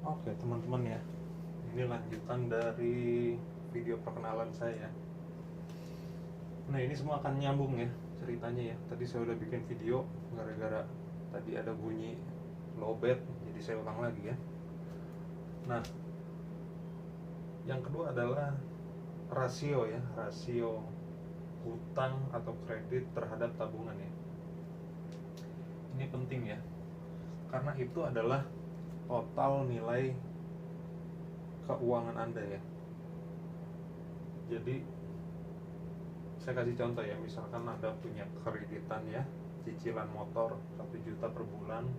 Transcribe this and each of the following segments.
Oke teman-teman ya, ini lanjutan dari video perkenalan saya. Nah ini semua akan nyambung ya ceritanya ya. Tadi saya udah bikin video gara-gara tadi ada bunyi lowbat, jadi saya ulang lagi ya. Nah yang kedua adalah rasio ya, rasio hutang atau kredit terhadap tabungan ya. Ini penting ya, karena itu adalah total nilai keuangan Anda ya. Jadi saya kasih contoh ya, misalkan Anda punya kreditan ya, cicilan motor 1 juta per bulan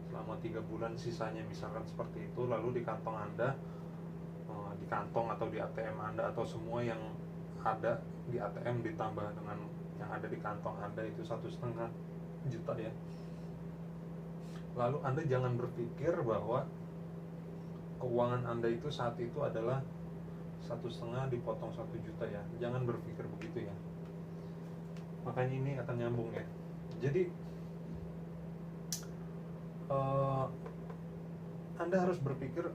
selama 3 bulan, sisanya misalkan seperti itu, lalu di kantong Anda, di kantong atau di ATM Anda atau semua yang ada di ATM ditambah dengan yang ada di kantong Anda itu 1,5 juta ya. Lalu Anda jangan berpikir bahwa keuangan Anda itu saat itu adalah 1,5 dipotong 1 juta ya. Jangan berpikir begitu ya. Makanya ini akan nyambung ya. Jadi Anda harus berpikir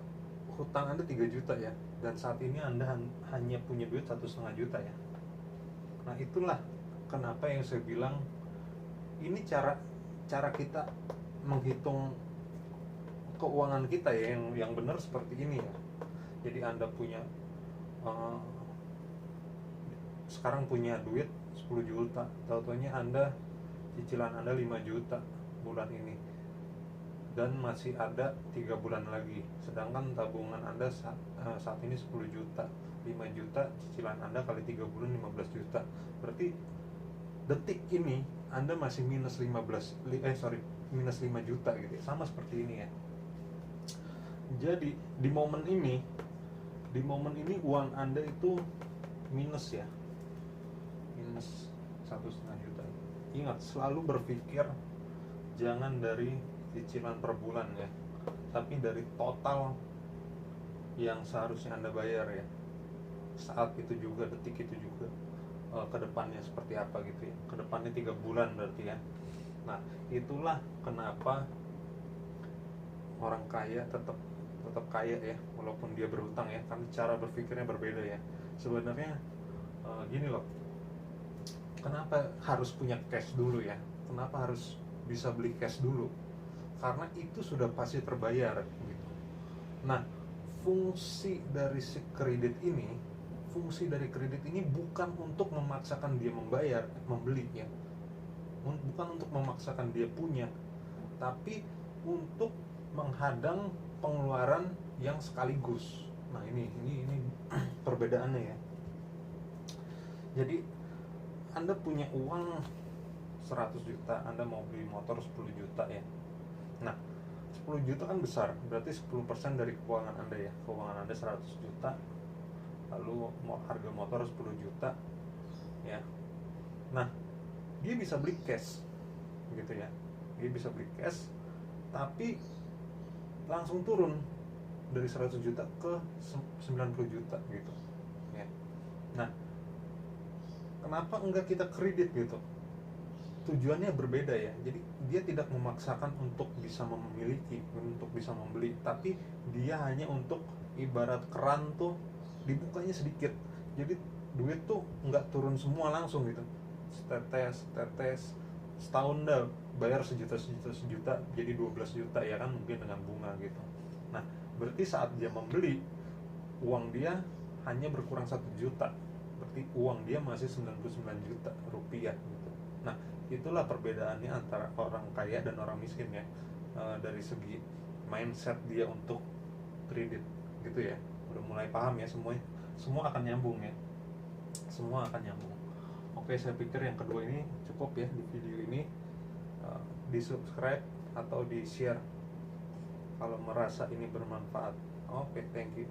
hutang Anda 3 juta ya, dan saat ini Anda hanya punya duit 1,5 juta ya. Nah itulah kenapa yang saya bilang ini cara kita menghitung keuangan kita ya, yang benar seperti ini ya. Jadi Anda punya sekarang punya duit 10 juta, tahu-tahunya Anda cicilan Anda 5 juta bulan ini dan masih ada 3 bulan lagi, sedangkan tabungan Anda saat ini 10 juta. 5 juta cicilan Anda kali 3 bulan 15 juta. Berarti detik ini Anda masih minus 5 juta gitu ya. Sama seperti ini ya. Jadi di momen ini uang Anda itu minus ya, minus 1,5 juta. Ingat, selalu berpikir jangan dari cicilan per bulan ya, tapi dari total yang seharusnya Anda bayar ya, saat itu juga, detik itu juga, kedepannya seperti apa gitu ya, kedepannya 3 bulan berarti ya. Nah itulah kenapa orang kaya tetap kaya ya, walaupun dia berhutang ya, karena cara berpikirnya berbeda ya. Sebenarnya gini loh, kenapa harus punya cash dulu ya, kenapa harus bisa beli cash dulu, karena itu sudah pasti terbayar gitu. Nah fungsi dari kredit ini bukan untuk memaksakan dia membeli ya, bukan untuk memaksakan dia punya, tapi untuk menghadang pengeluaran yang sekaligus. Nah ini perbedaannya ya. Jadi Anda punya uang 100 juta, Anda mau beli motor 10 juta ya. Nah 10 juta kan besar, berarti 10% dari keuangan Anda ya. Keuangan Anda 100 juta, lalu harga motor 10 juta ya. Nah dia bisa beli cash gitu ya, dia bisa beli cash, tapi langsung turun dari 100 juta ke 90 juta gitu ya. Nah kenapa enggak kita kredit gitu? Tujuannya berbeda ya. Jadi dia tidak memaksakan untuk bisa memiliki, untuk bisa membeli, tapi dia hanya untuk, ibarat keran tuh dibukanya sedikit, jadi duit tuh nggak turun semua langsung gitu, setetes, setahun dah bayar sejuta jadi 12 juta ya kan, mungkin dengan bunga gitu. Nah berarti saat dia membeli, uang dia hanya berkurang 1 juta, berarti uang dia masih 99 juta rupiah gitu. Nah itulah perbedaannya antara orang kaya dan orang miskin ya, dari segi mindset dia untuk kredit gitu ya. Udah mulai paham ya, semua akan nyambung ya, semua akan nyambung. Oke, saya pikir yang kedua ini cukup ya di video ini. Di subscribe atau di share kalau merasa ini bermanfaat. Oke, thank you.